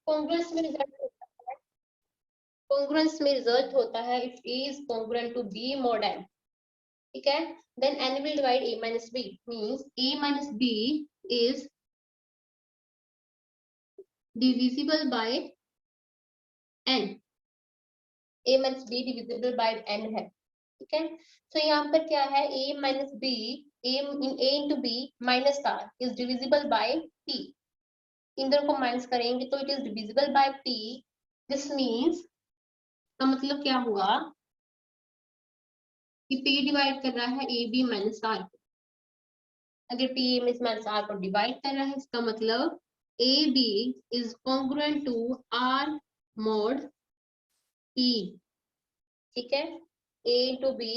Congruence में result होता है, कॉन्ग्रुएंस में रिजल्ट होता है if A is congruent to B mod n, ठीक है। Then n will divide a minus b, means a minus b is divisible by n, a minus b divisible by n है, ठीक है। तो यहाँ पर क्या है, a minus b, a into b minus r is divisible by p, इन दोनों को माइनस करेंगे तो it is divisible by p, this means का मतलब क्या हुआ कि p डिवाइड कर रहा है a b माइनस r को, अगर p a माइनस r को डिवाइड कर रहा है इसका मतलब a b is congruent to r mod p, ठीक है। a into b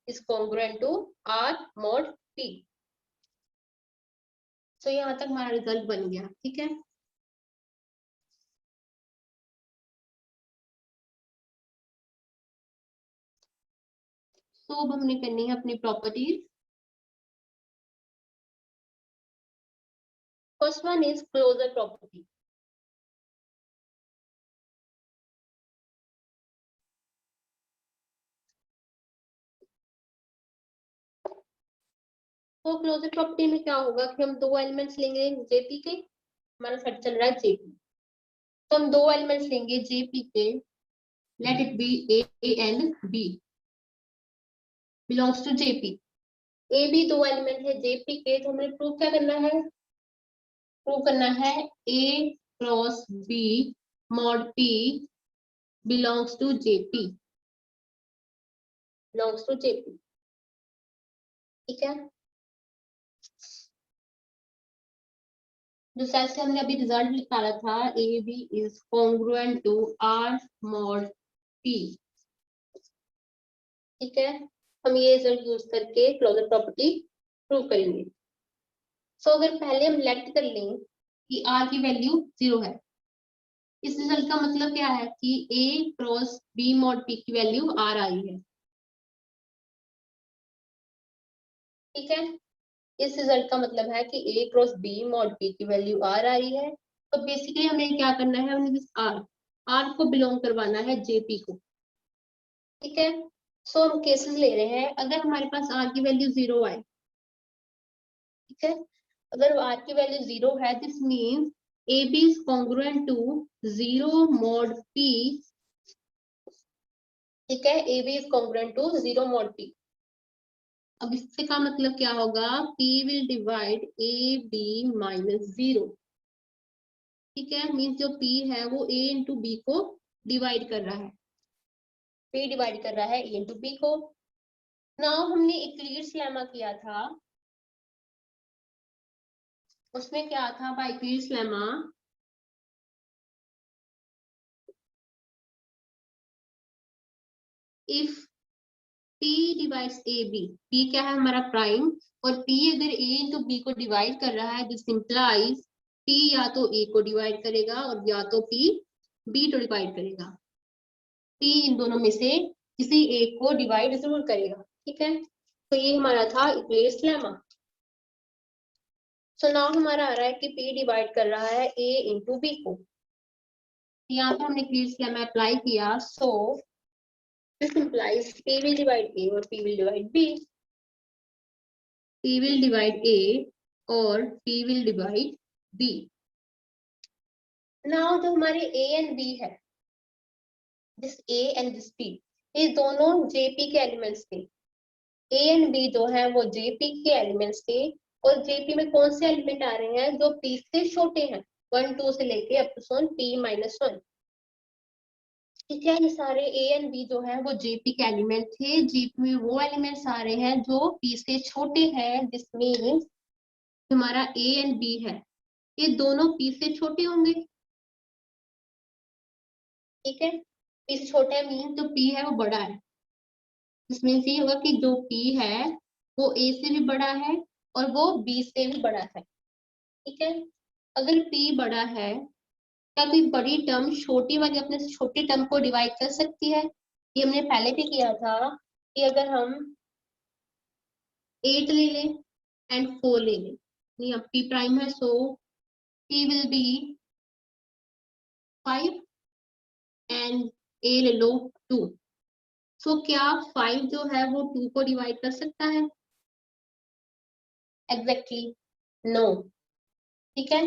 is congruent to r mod p, तो यहाँ तक हमारा रिजल्ट बन गया, ठीक है। तो अब हमने करनी है अपनी properties. First one is closure property. तो क्लोजर प्रॉपर्टी में क्या होगा कि हम दो एलिमेंट्स लेंगे जेपी के, हमारा सेट चल रहा है जेपी, तो हम दो एलिमेंट्स लेंगे जेपी के, let it be A and B belongs to JP. A B दो एलिमेंट है जेपी के, तो हमें प्रूव क्या करना है, प्रूव करना है A cross B mod P belongs to Zp, belongs to Zp, ठीक है। जो सेट से हमने अभी रिजल्ट निकाला था A B is congruent to R mod P, ठीक है। हम ये रिजल्ट यूज करके क्लोजर प्रॉपर्टी प्रूव करेंगे। सो अगर पहले हम लेट कर लें कि आर की वैल्यू 0 है, इस रिजल्ट का मतलब क्या है कि ए क्रॉस बी मॉड पी की वैल्यू आर आई है, ठीक है। इस रिजल्ट का मतलब है कि ए क्रॉस बी मॉड पी की वैल्यू आर आ रही है। तो बेसिकली हमें क्या करना है, हमने जिस आर आर को बिलोंग करवाना है जेपी को, ठीक है। सो हम केसेस ले रहे हैं, अगर हमारे पास आर की वैल्यू 0 आए, ठीक है, अगर आर की वैल्यू 0 है this means a B is congruent to 0 mod P, ठीक है। A B is congruent to 0 mod p. अब इससे का मतलब क्या होगा, P will divide a b minus 0, ठीक है। मीन्स जो P है वो A इंटू बी को डिवाइड कर रहा है, P डिवाइड कर रहा है A इंटू बी को। नाउ हमने इक्लियर्स लेमा किया था, उसमें क्या था, bye Euclid's lemma if P divides A B, P क्या है हमारा प्राइम, और P अगर A इंटू बी को डिवाइड कर रहा है दिस इंप्लाइज P या तो A को डिवाइड करेगा और या तो P B को डिवाइड करेगा, P इन दोनों में से किसी एक को डिवाइड जरूर करेगा, ठीक है। तो ये हमारा था इक्लियर्स लेमा। सो नाउ हमारा आ रहा है कि P डिवाइड कर रहा है A इंटू बी को, यहाँ पे हमने इक्लियर्स लेमा अप्लाई किया, so this implies P will divide A और P will divide B, P will divide A और P will divide B। Now जो हमारे A and B है, this A and this P, ये दोनों JP के elements थे। A and B जो है वो JP के एलिमेंट्स थे, और JP में कौन से एलिमेंट आ रहे हैं जो P से छोटे हैं, 1 2 से लेके अप टू सोन P माइनस 1, ठीक है। ये सारे A and B जो है वो JP के एलिमेंट थे, JP में वो एलिमेंट्स आ रहे हैं जो P से छोटे हैं, दिस मीन्स हमारा A and B है ये दोनों P से छोटे होंगे, ठीक है। P से छोटे है मीन जो P है वो बड़ा है, इसमें ये होगा कि जो P है वो A से भी बड़ा है और वो B से भी बड़ा है, ठीक है। अगर P बड़ा है, क्या कोई बड़ी टर्म छोटी वाली अपने से छोटी टर्म को डिवाइड कर सकती है, ये हमने पहले भी किया था कि अगर हम 8 ले लें एंड 4 ले लें, P प्राइम है, सो P विल बी 5 एंड ए ले लो 2। सो क्या 5 जो है वो 2 को डिवाइड कर सकता है? Exactly no. ठीक है,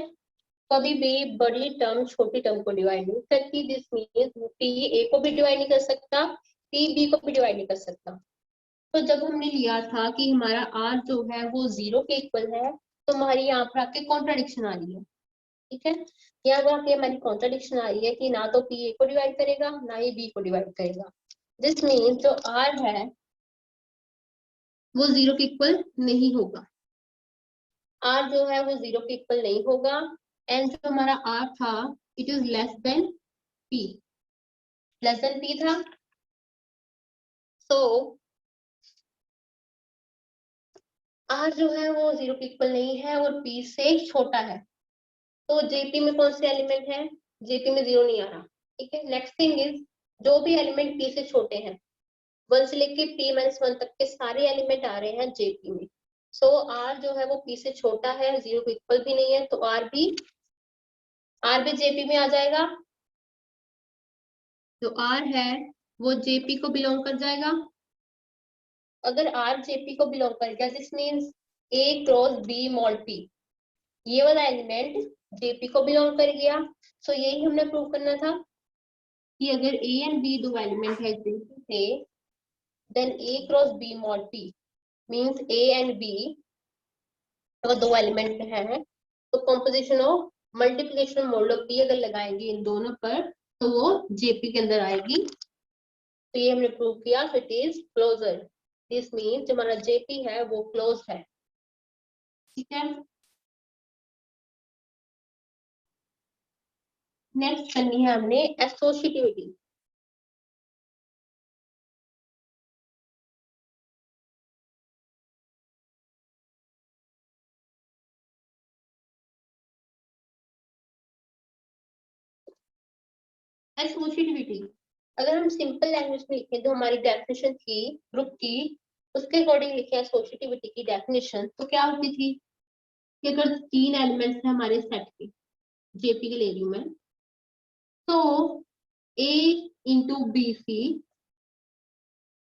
कभी भी बड़ी टर्म छोटी टर्म को डिवाइड नहीं करती। दिस मीन्स पी ए को भी डिवाइड नहीं कर सकता, पी बी को भी डिवाइड नहीं कर सकता। तो जब हमने लिया था कि हमारा आर जो है वो 0 के इक्वल है, तो हमारी यहाँ पर आके कॉन्ट्राडिक्शन आ रही है। ठीक है, यहाँ पर आके हमारी कॉन्ट्राडिक्शन आ रही है कि ना तो पी ए को डिवाइड करेगा ना ही बी को डिवाइड करेगा। दिस मीन्स जो आर है वो 0 के इक्वल नहीं होगा। आर जो है वो 0 के इक्वल नहीं होगा एंड जो हमारा आर था it is less than P, less than P था। सो आर जो है वो 0 के इक्वल नहीं है और पी से छोटा है। तो जेपी में कौन से एलिमेंट है? जेपी में 0 नहीं आ रहा। ठीक है, नेक्स्ट थिंग इज जो भी एलिमेंट पी से छोटे हैं 1 से लेके p - 1 तक के सारे एलिमेंट आ रहे हैं जेपी में। सो आर जो है वो पी से छोटा है, 0 के इक्वल भी नहीं है, तो आर भी जेपी में आ जाएगा। जो आर है वो जेपी को बिलोंग कर जाएगा। अगर आर जेपी को बिलोंग कर गया this means a cross B mod p, ये वाला एलिमेंट जेपी को बिलोंग कर गया। सो यही हमने प्रूव करना था कि अगर ए एंड बी दो एलिमेंट है जेपी से, then a cross B mod p means a and b अगर दो एलिमेंट है तो composition of multiplication mod of p अगर लगाएंगे इन दोनों पर तो वो जेपी के अंदर आएगी। तो ये हमने प्रूव किया। So it is closure. This means जो हमारा जेपी है वो क्लोज है। ठीक है, नेक्स्ट करनी है हमने एसोसिएटिविटी। एसोसिएटिविटी अगर हम सिंपल लैंग्वेज में लिखें जो हमारी डेफिनेशन थी ग्रुप की, उसके अकॉर्डिंग लिखे एसोसिएटिविटी की डेफिनेशन, तो क्या होती थी कि अगर 3 एलिमेंट्स है हमारे सेट के, जेपी के ले रही हूं मैं, तो A into B C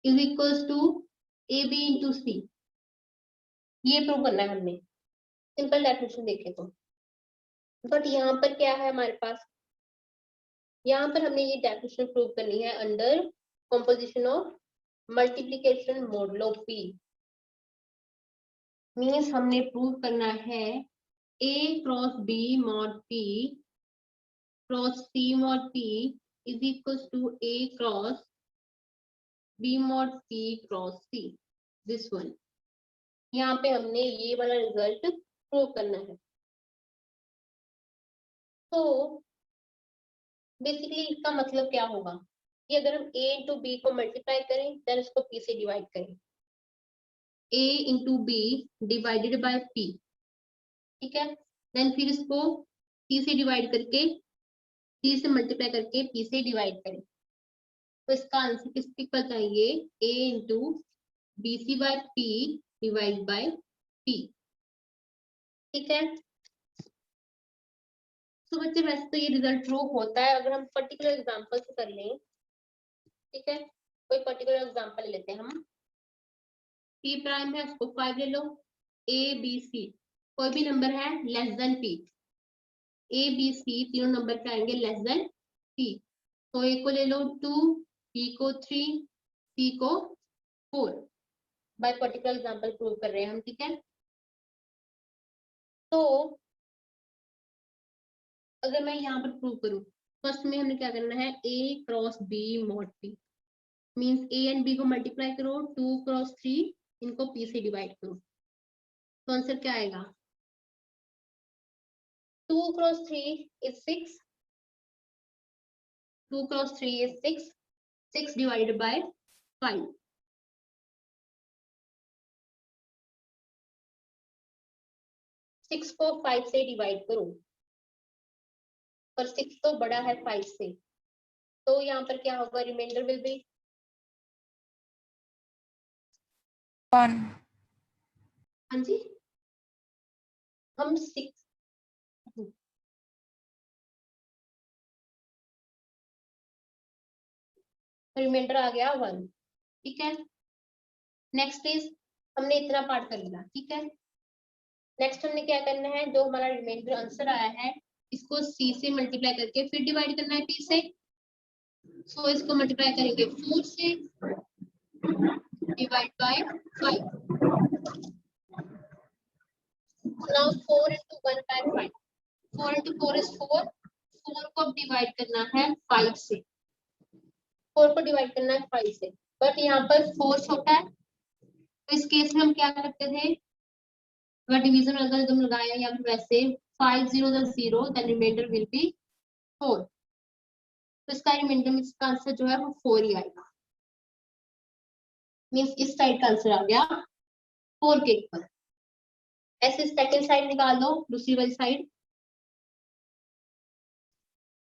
is equals to A B into C, ये प्रूव करना है हमने सिंपल डेफिनेशन देखे तो। बट यहाँ पर क्या है हमारे पास, यहाँ पर हमने ये डेफिनेशन प्रूव करनी है under composition of multiplication modulo P. Means हमने प्रूव करना है A cross B mod P cross C mod P is equals to A cross B mod P cross C, this one. यहाँ पे हमने ये वाला रिजल्ट प्रूव करना है। तो बेसिकली इसका मतलब क्या होगा कि अगर हम a इंटू बी को मल्टीप्लाई करें देन उसको p से डिवाइड करें, a into b divided by p। ठीक है, देन फिर इसको p से डिवाइड करके p से मल्टीप्लाई करके p से डिवाइड करें, तो इसका आंसर किसके इक्वल चाहिए? a into B c by p divide by p। ठीक है, तो बच्चे वैसे तो ये रिजल्ट प्रूव होता है अगर हम पर्टिकुलर एग्जांपल से कर लें। ठीक है, कोई पर्टिकुलर एग्जांपल ले लेते हैं हम। p प्राइम है उसको 5 ले लो, a b c कोई भी नंबर है less than p, a b c तीनों नंबर पे आएंगे लेस देन p। तो a को ले लो 2, b को 3, c को 4। बाय पर्टिकुलर एग्जांपल प्रूव कर रहे हैं हम। ठीक है, तो अगर मैं यहाँ पर प्रूव करूँ, फर्स्ट में हमें क्या करना है, a cross b mod p means a and b को मल्टीप्लाई करो, 2 क्रॉस 3 इनको p से डिवाइड करो, तो आंसर क्या आएगा? 2 cross 3 is 6, 2 cross 3 is 6, 6 divided by 5। 6 को 5 से डिवाइड करो, पर 6 तो बड़ा है 5 से, तो यहाँ पर क्या होगा? Remainder will be 1। हाँ जी, हम 6 रिमाइंडर आ गया 1। ठीक है, नेक्स्ट इज हमने इतना पार्ट कर लिया। ठीक है, नेक्स्ट हमने क्या करना है, जो हमारा रिमाइंडर आंसर आया है इसको सी से मल्टीप्लाई करके फिर डिवाइड करना है पी से। सो इसको मल्टीप्लाई करेंगे 4 से, divide by 5। Now 4 into 1 by 5, 4 into 4 is 4, 4 को अब डिवाइड करना है 5 से, 4 को डिवाइड करना है 5 से, बट यहाँ पर 4 छोटा है, तो इस केस में हम क्या करते थे, अगर डिवीजन एल्गोरिथम लगाया या फिर वैसे 5 0 0, देन रिमाइंडर विल बी 4। तो इसका रिमाइंडर में इसका आंसर जो है वो 4 ही आएगा, मींस इस साइड का आंसर आ गया 4 के ऊपर। ऐसे सेकंड साइड निकाल दो, दूसरी वाली साइड।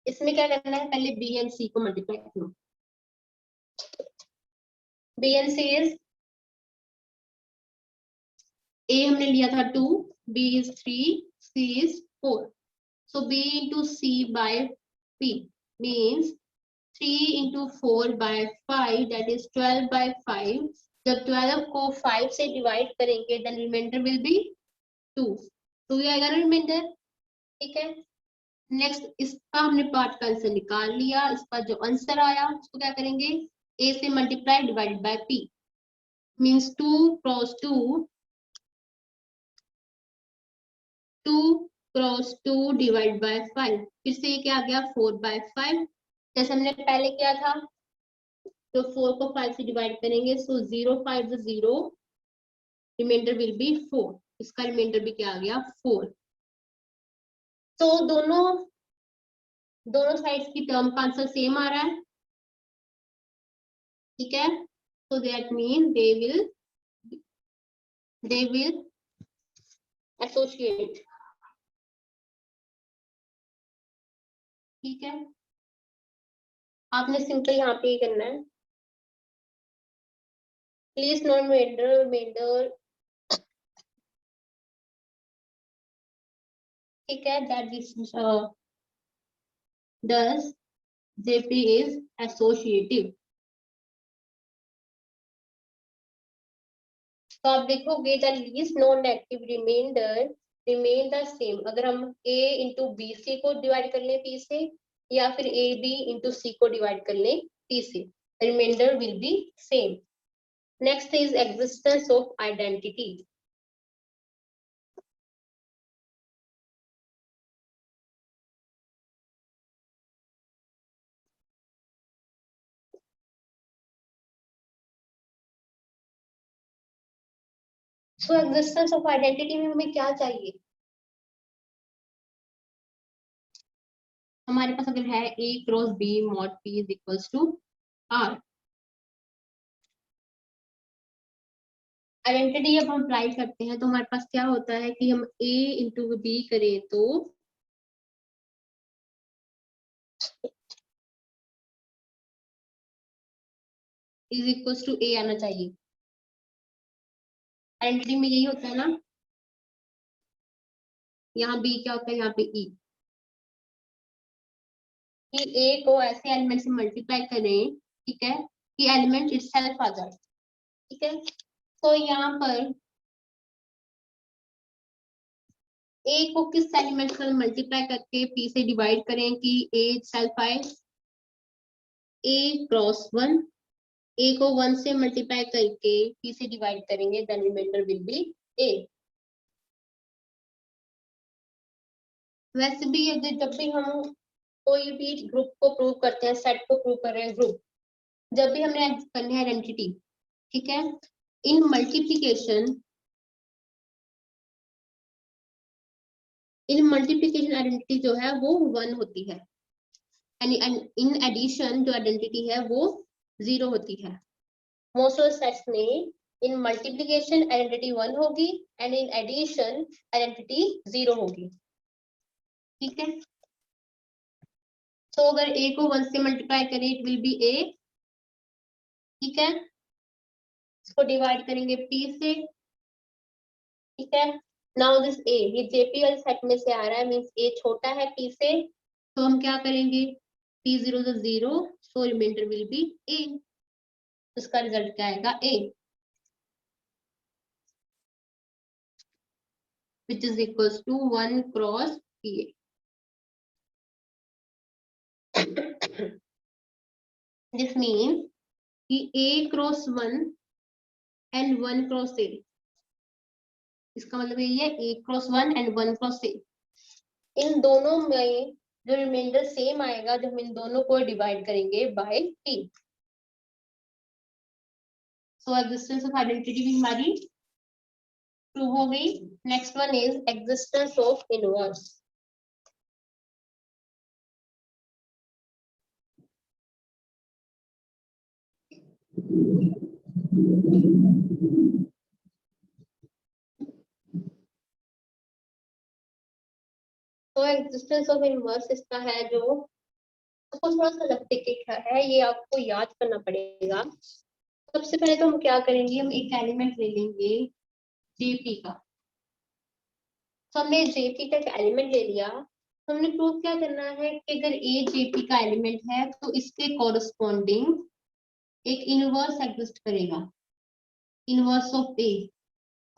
इसमें क्या करना है, पहले बी एंड सी को मल्टीप्लाई करो। B and C is, A हमने लिया था 2, B is 3, C is 4। So B into C by P means 3 into 4 by 5, that is 12 by 5। जब 12 को 5 से डिवाइड करेंगे देन रिमाइंडर विल बी 2, 2 ही आएगा ना रिमाइंडर। ठीक है, नेक्स्ट इसका हमने पार्ट का आंसर निकाल लिया, इसका जो आंसर आया उसको क्या करेंगे, ए से multiply divided by P means 2 cross 2, 2 cross 2 divide by 5, फिर से ये क्या आ गया 4 by 5, जैसे हमने पहले किया था। तो 4 को 5 से डिवाइड करेंगे, सो 0 5 0, रिमाइंडर विल बी 4, इसका रिमाइंडर भी क्या आ गया 4। तो दोनों साइड्स की टर्म का आंसर सेम आ रहा है। ठीक है, so that mean they will associate। ठीक है, आपने सिंपल यहाँ पे ही करना है, प्लीज नॉट रिमाइंडर। ठीक है, that this does JP is associative। तो आप देखोगे the least non negative remainder remain the same. अगर हम a इंटू बी सी को डिवाइड कर लें p से, या फिर a b इंटू सी को डिवाइड कर लें p से, remainder will be same. Next is existence of identity. So existence of identity में हमें क्या चाहिए, हमारे पास अगर है a cross b mod p is equals to r। Identity जब हम अप्लाई करते हैं तो हमारे पास क्या होता है कि हम a इंटू b करें तो इज इक्वल्स टू a आना चाहिए। आइडेंटिटी में यही होता है ना, यहाँ b क्या होता है, यहाँ पे e, कि a को ऐसे एलिमेंट से मल्टीप्लाई करें, ठीक है, कि एलिमेंट इटसेल्फ आ जाए। ठीक है, तो यहाँ पर a को किस एलिमेंट से मल्टीप्लाई करके p से डिवाइड करें कि a इटसेल्फ आए, a क्रॉस 1, a को 1 से मल्टीप्लाई करके p से डिवाइड करेंगे then remainder will be a। वैसे भी अगर जब भी हम कोई भी ग्रुप को प्रूव करते हैं, सेट को प्रूव कर रहे हैं, ग्रुप, जब भी हमने करनी है आइडेंटिटी, ठीक है, इन मल्टीप्लिकेशन आइडेंटिटी जो है वो 1 होती है, यानी इन एडिशन जो आइडेंटिटी है वो 0 होती है। मोस्ट ऑफ सेट्स में इन मल्टीप्लिकेशन आइडेंटिटी 1 होगी एंड इन एडिशन आइडेंटिटी 0 होगी। ठीक है, तो अगर a को 1 से मल्टीप्लाई करें इट विल बी a। ठीक है, इसको डिवाइड करेंगे p से। ठीक है, नाउ दिस a, ये JP वाले सेट में से आ रहा है, मींस a छोटा है p से, तो हम क्या करेंगे, P0 is 0, so remainder will be A. इसका रिजल्ट क्या आएगा? A, which is equals to 1 cross PA. This means कि A cross 1 and 1 cross A. इसका मतलब यही है A cross 1 and 1 cross A. इन दोनों में जो रिमाइंडर सेम आएगा, जो हम इन दोनों को डिवाइड करेंगे by P. So existence of identity भी हमारी प्रूव हो गई. Next one is existence of inverse. तो एग्जिस्टेंस ऑफ इनवर्स इसका है जो आपको थोड़ा सा लगते क्या है, ये आपको याद करना पड़ेगा. सबसे पहले तो हम क्या करेंगे, हम एक एलिमेंट ले लेंगे जेपी का. तो हमने जेपी का एक एलिमेंट ले लिया. हमने प्रूव क्या करना है कि अगर ए जेपी का एलिमेंट है तो इसके कॉरस्पॉन्डिंग एक इनवर्स एग्जिस्ट करेगा, इनवर्स ऑफ ए.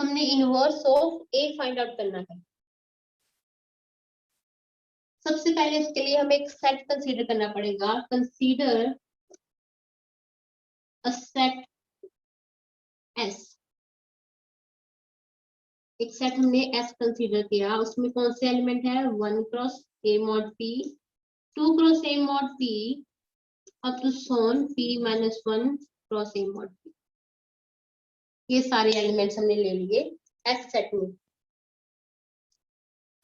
हमने inverse of A find out करना है. सबसे पहले इसके लिए हमें एक सेट कंसीडर करना पड़ेगा. Consider a set S. एक सेट हमने एस कंसीडर किया, उसमें कौन से एलिमेंट है? 1 cross a mod p, 2 cross a mod p, up to सोन पी minus 1 cross a mod p. ये सारे एलिमेंट्स हमने ले लिए एस सेट में.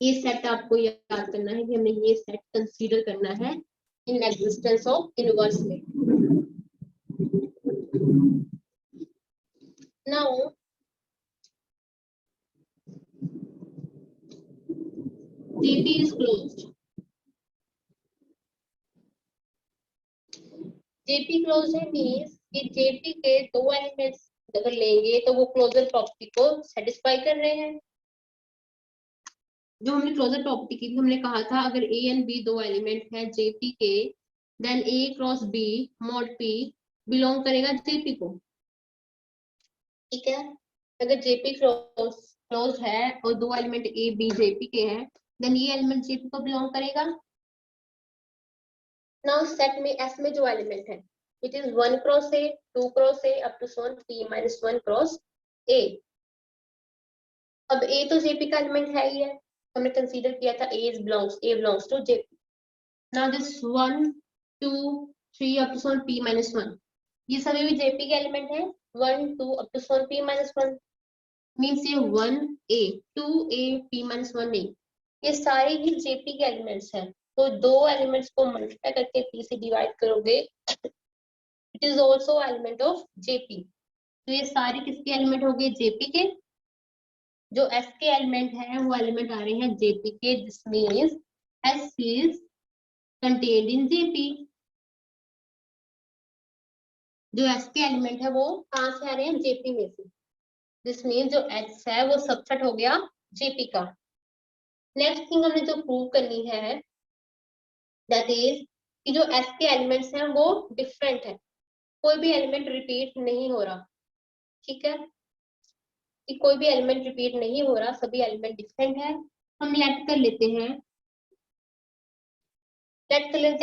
ये सेट आपको याद करना है कि हमने ये सेट कंसीडर करना है इन एग्जिस्टेंस ऑफ इनवर्स में. Now JP is closed. JP closed है मीन्स कि JP के दो एलिमेंट्स अगर लेंगे तो वो क्लोजर प्रॉपर्टी को सेटिस्फाई कर रहे हैं. जो हमने क्लोजर प्रॉपर्टी की थी, हमने कहा था अगर A एंड B दो एलिमेंट है JP के, then A cross B mod P belong करेगा JP को. ठीक है. अगर JP क्लोज है और दो एलिमेंट A B JP के हैं, देन ये एलिमेंट JP को बिलोंग करेगा. नाउ सेट में S में जो एलिमेंट है it is 1 cross A, 2 cross A up to सोन P माइनस 1 क्रॉस A. अब A तो JP का एलिमेंट है ही है, हमने कंसीडर किया था A belongs to JP. Now this 1 2 3 up to सोन P माइनस 1, ये सभी भी JP के एलिमेंट है. 1 2 अप टू सोन P माइनस 1 मीन्स ये 1A 2A P minus 1A, ये सारे ही JP के एलिमेंट्स हैं. तो दो एलिमेंट्स को मल्टीप्लाई करके P से डिवाइड करोगे, it is also element of JP. तो ये सारे किसके एलिमेंट हो गए? JP के. जो S के एलिमेंट हैं वो एलिमेंट आ रहे हैं JP के. This means S is contained in JP. जो S के एलिमेंट है वो कहाँ से आ रहे हैं? JP में से. दिस मीन्स जो S है वो सबसेट हो गया JP का. नेक्स्ट थिंग हमने जो प्रूव करनी है दैट इज कि जो S के एलिमेंट्स हैं वो डिफरेंट है. कोई भी एलिमेंट रिपीट नहीं हो रहा. ठीक है, कि कोई भी एलिमेंट रिपीट नहीं हो रहा, सभी एलिमेंट डिफरेंट है. हम लेट कर लेते हैं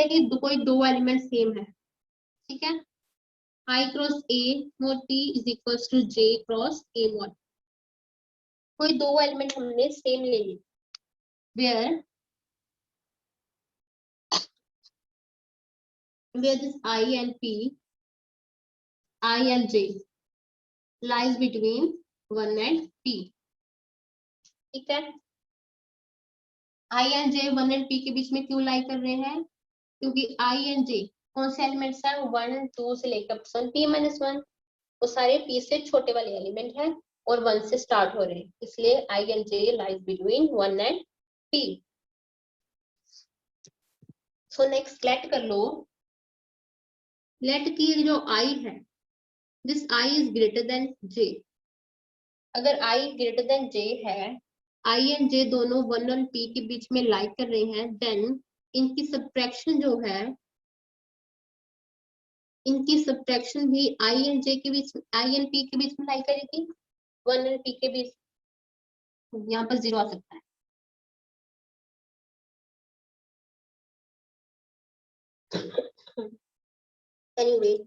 कि कोई दो एलिमेंट सेम है. ठीक है. I cross A mod P is equals to J cross A mod. कोई दो एलिमेंट हमने सेम ले ली where this I and P, I and J lies between 1 and P. ठीक है. I and J 1 and P के बीच में क्यों लाई कर रहे हैं? क्योंकि I and J कौन से एलिमेंट्स हैं? 1 2 से लेकर P माइनस 1, वो सारे P से छोटे वाले एलिमेंट हैं और 1 से स्टार्ट हो रहे हैं, इसलिए I and J lies between 1 and P. So next let कर लो. लेट की जो I है, दिस I is greater than J. अगर I greater than J है, I and J दोनों 1 और P के बीच में लाई कर रहे हैं, देन इनकी सबट्रैक्शन जो है इनकी सब्ट्रैक्शन भी आई एंड जे के बीच, आई एंड पी के बीच में लाई करेगी, 1 एंड पी के बीच, यहाँ पर 0 आ सकता है। Anyway,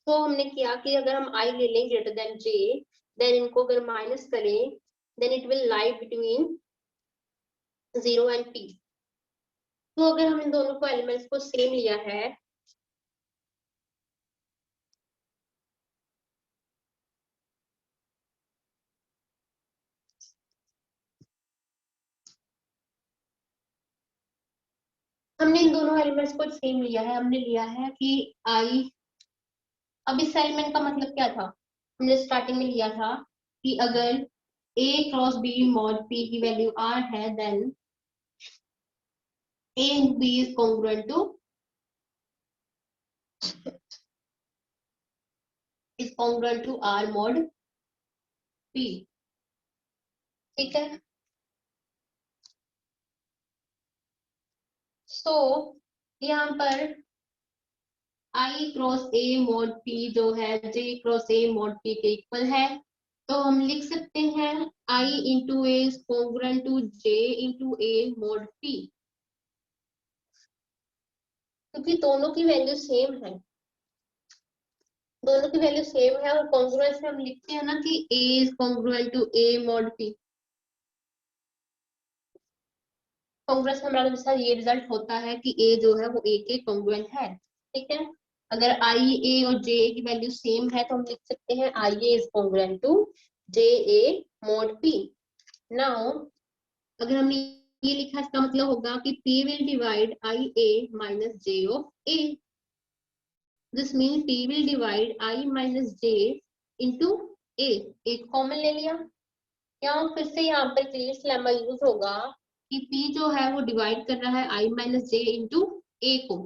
तो हमने किया कि अगर हम आई ले लें ग्रेटर देन जे, देन इनको अगर माइनस करें, then it will lie between 0 and पी। तो अगर हम इन दोनों को एलिमेंट्स को सेम लिया है, हमने इन दोनों एलिमेंट्स को सेम लिया है, हमने लिया है कि आई, अब इस एलिमेंट का मतलब क्या था, हमने स्टार्टिंग में लिया था कि अगर a cross b mod p की वैल्यू r है, then a and b is congruent to r mod p। ठीक है, सो यहाँ पर i cross a mod p जो है j cross a mod p के इक्वल है, तो हम लिख सकते हैं i into a is congruent to j into a mod p, क्योंकि दोनों की वैल्यू सेम है, दोनों की वैल्यू सेम है, और कॉन्ग्रुएंस में हम लिखते हैं ना कि a is congruent to a mod p। Congruence में हमारे साथ ये रिजल्ट होता है कि a जो है वो a के कॉन्ग्रुएंट है। ठीक है, अगर i a और j a की वैल्यू सेम है तो हम लिख सकते हैं i a is congruent to j a mod p। Now अगर हमने ये लिखा, इसका मतलब होगा कि p will divide i a minus j of a, this mean p will divide i minus j into a। एक कॉमन ले लिया, यहाँ फिर से यहाँ पर क्लीयर्स लेमा यूज होगा कि p जो है वो डिवाइड कर रहा है i माइनस जे इंटू ए को,